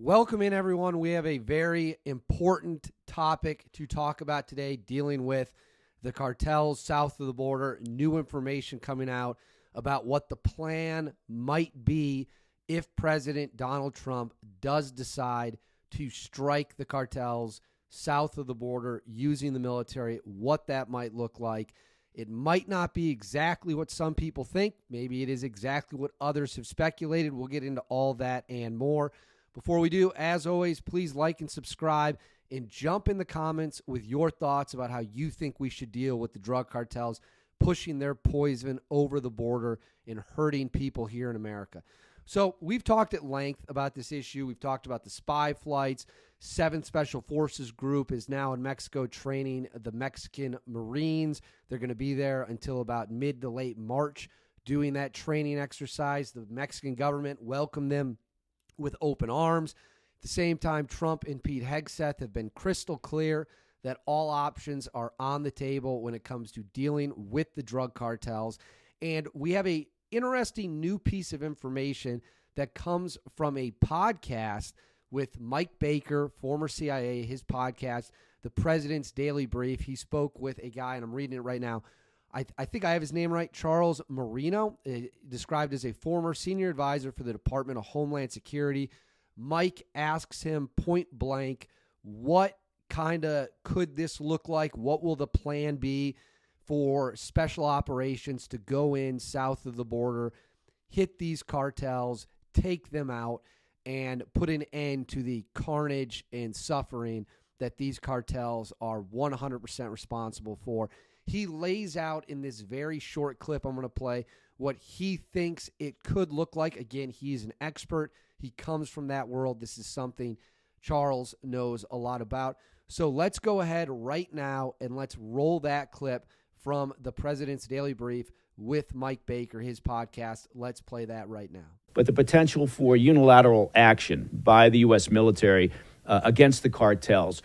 Welcome in, everyone. We have a very important topic to talk about today, dealing with the cartels south of the border. New information coming out about what the plan might be if President Donald Trump does decide to strike the cartels south of the border using the military, what that might look like. It might not be exactly what some people think. Maybe it is exactly what others have speculated. We'll get into all that and more. Before we do, as always, please like and subscribe and jump in the comments with your thoughts about how you think we should deal with the drug cartels pushing their poison over the border and hurting people here in America. So we've talked at length about this issue. We've talked about the spy flights. 7th Special Forces Group is now in Mexico training the Mexican Marines. They're going to be there until about mid to late March doing that training exercise. The Mexican government welcomed them with open arms. At the same time, Trump and Pete Hegseth have been crystal clear that all options are on the table when it comes to dealing with the drug cartels. And we have a interesting new piece of information that comes from a podcast with Mike Baker, former CIA, his podcast, The President's Daily Brief. He spoke with a guy, and I'm reading it right now. I think I have his name right, Charles Marino, described as a former senior advisor for the Department of Homeland Security. Mike asks him point blank, what kind of could this look like? What will the plan be for special operations to go in south of the border, hit these cartels, take them out, and put an end to the carnage and suffering that these cartels are 100% responsible for? He lays out in this very short clip I'm going to play what he thinks it could look like. Again, he's an expert. He comes from that world. This is something Charles knows a lot about. So let's go ahead right now and let's roll that clip from the President's Daily Brief with Mike Baker, his podcast. Let's play that right now. But the potential for unilateral action by the U.S. military against the cartels,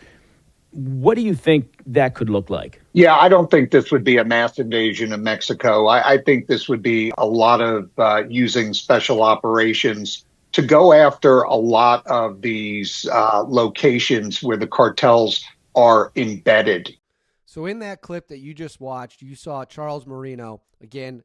what do you think that could look like? Yeah, I don't think this would be a mass invasion of Mexico. I think this would be a lot of using special operations to go after a lot of these locations where the cartels are embedded. So in that clip that you just watched, you saw Charles Marino. Again,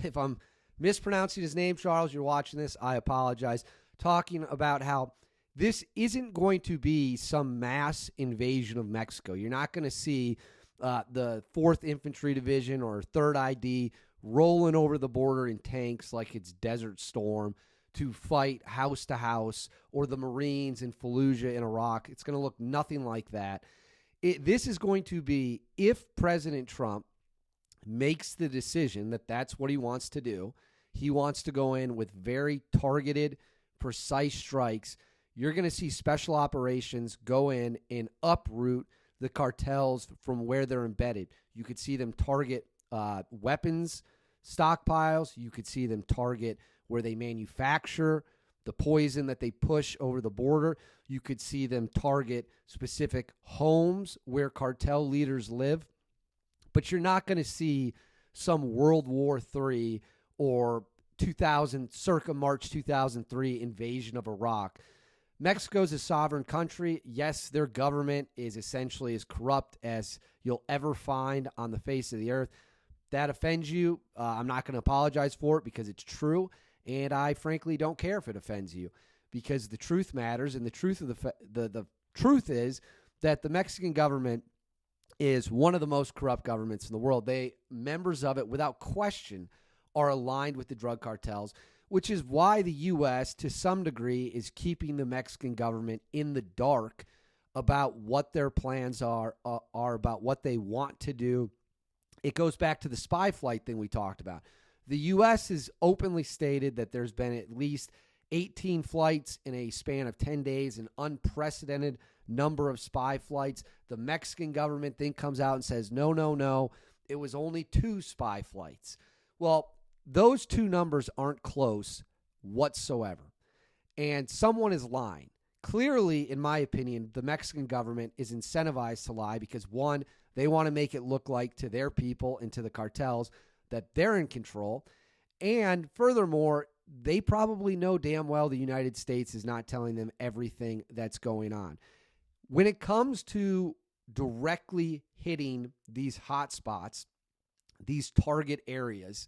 if I'm mispronouncing his name, Charles, you're watching this, I apologize, talking about how this isn't going to be some mass invasion of Mexico. You're not going to see the 4th Infantry Division or 3rd ID rolling over the border in tanks like it's Desert Storm to fight house to house, or the Marines in Fallujah in Iraq. It's going to look nothing like that. This is going to be, if President Trump makes the decision that that's what he wants to do, he wants to go in with very targeted, precise strikes. You're going to see special operations go in and uproot the cartels from where they're embedded. You could see them target weapons stockpiles. You could see them target where they manufacture the poison that they push over the border. You could see them target specific homes where cartel leaders live. But you're not going to see some World War III or circa March 2003 invasion of Iraq. Mexico's a sovereign country. Yes, their government is essentially as corrupt as you'll ever find on the face of the earth. That offends you. I'm not going to apologize for it because it's true, and I frankly don't care if it offends you because the truth matters, and the truth of the truth is that the Mexican government is one of the most corrupt governments in the world. Members of it, without question, are aligned with the drug cartels, which is why the U.S., to some degree, is keeping the Mexican government in the dark about what their plans are about what they want to do. It goes back to the spy flight thing we talked about. The U.S. has openly stated that there's been at least 18 flights in a span of 10 days, an unprecedented number of spy flights. The Mexican government then comes out and says, no, it was only 2 spy flights. Well, those 2 numbers aren't close whatsoever. And someone is lying. Clearly, in my opinion, the Mexican government is incentivized to lie because, one, they want to make it look like to their people and to the cartels that they're in control. And furthermore, they probably know damn well the United States is not telling them everything that's going on. When it comes to directly hitting these hot spots, these target areas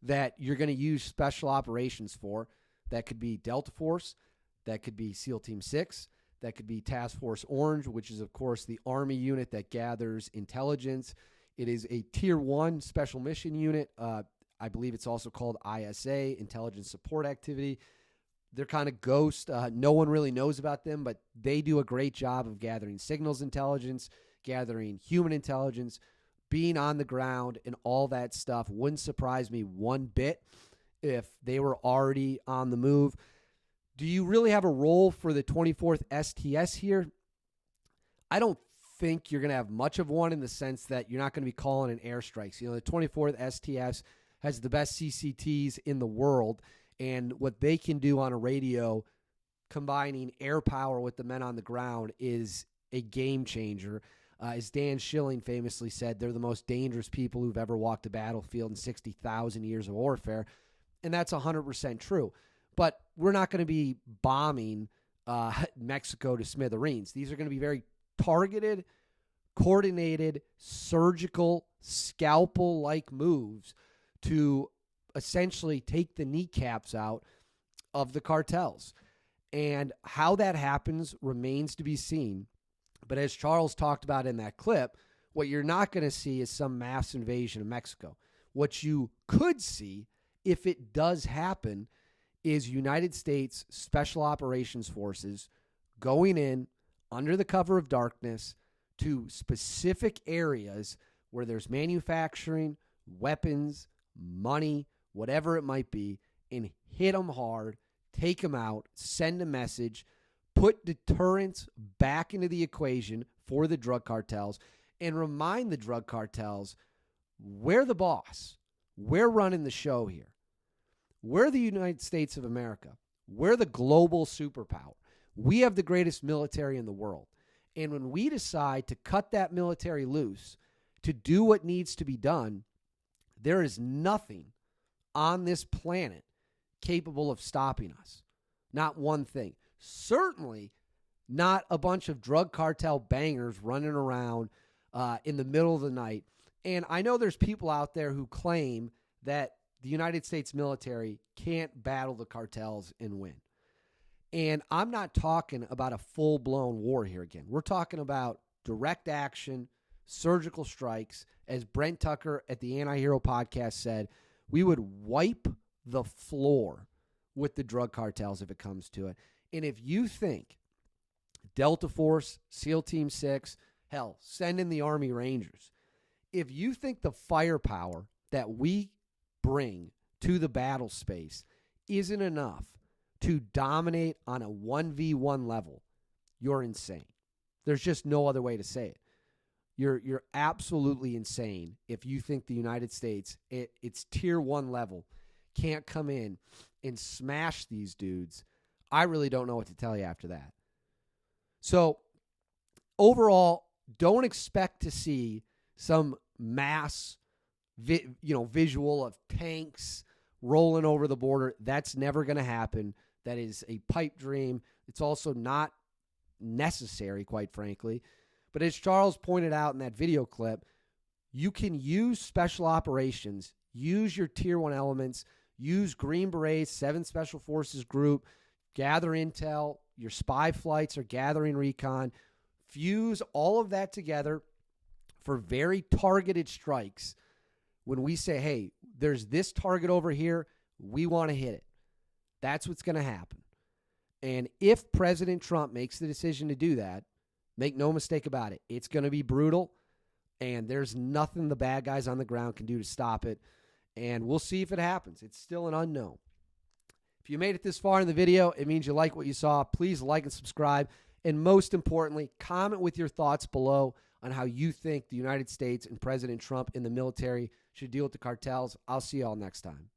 that you're going to use special operations for, that could be Delta Force, that could be SEAL Team 6, that could be Task Force Orange, which is, of course, the Army unit that gathers intelligence. It is a Tier 1 special mission unit. I believe it's also called ISA, Intelligence Support Activity. They're kind of ghost. No one really knows about them, but they do a great job of gathering signals intelligence, gathering human intelligence, being on the ground, and all that stuff. Wouldn't surprise me one bit if they were already on the move. Do you really have a role for the 24th STS here? I don't think you're going to have much of one, in the sense that you're not going to be calling in airstrikes. You know, the 24th STS has the best CCTs in the world, and what they can do on a radio, combining air power with the men on the ground, is a game changer. As Dan Schilling famously said, they're the most dangerous people who've ever walked a battlefield in 60,000 years of warfare, and that's 100% true. But we're not going to be bombing Mexico to smithereens. These are going to be very targeted, coordinated, surgical, scalpel-like moves to essentially take the kneecaps out of the cartels. And how that happens remains to be seen. But as Charles talked about in that clip, what you're not going to see is some mass invasion of Mexico. What you could see, if it does happen, is United States Special Operations Forces going in under the cover of darkness to specific areas where there's manufacturing, weapons, money, whatever it might be, and hit them hard, take them out, send a message, put deterrence back into the equation for the drug cartels, and remind the drug cartels, we're the boss. We're running the show here. We're the United States of America. We're the global superpower. We have the greatest military in the world. And when we decide to cut that military loose to do what needs to be done, there is nothing on this planet capable of stopping us. Not one thing. Certainly not a bunch of drug cartel bangers running around in the middle of the night. And I know there's people out there who claim that the United States military can't battle the cartels and win. And I'm not talking about a full-blown war here again. We're talking about direct action, surgical strikes. As Brent Tucker at the Anti-Hero podcast said, we would wipe the floor with the drug cartels if it comes to it. And if you think Delta Force, SEAL Team 6, hell, send in the Army Rangers, if you think the firepower that we bring to the battle space isn't enough to dominate on a 1v1 level, you're insane. There's just no other way to say it. You're absolutely insane if you think the United States, its tier 1 level, can't come in and smash these dudes. I really don't know what to tell you after that. So overall, don't expect to see some mass visual of tanks rolling over the border. That's never going to happen. That is a pipe dream. It's also not necessary, quite frankly. But as Charles pointed out in that video clip, you can use special operations, use your tier 1 elements, use Green Berets, 7 Special Forces Group, gather intel, your spy flights are gathering recon, fuse all of that together for very targeted strikes. When we say, hey, there's this target over here, we want to hit it. That's what's going to happen. And if President Trump makes the decision to do that, make no mistake about it, it's going to be brutal, and there's nothing the bad guys on the ground can do to stop it. And we'll see if it happens. It's still an unknown. If you made it this far in the video, it means you like what you saw. Please like and subscribe. And most importantly, comment with your thoughts below on how you think the United States and President Trump and the military should deal with the cartels. I'll see you all next time.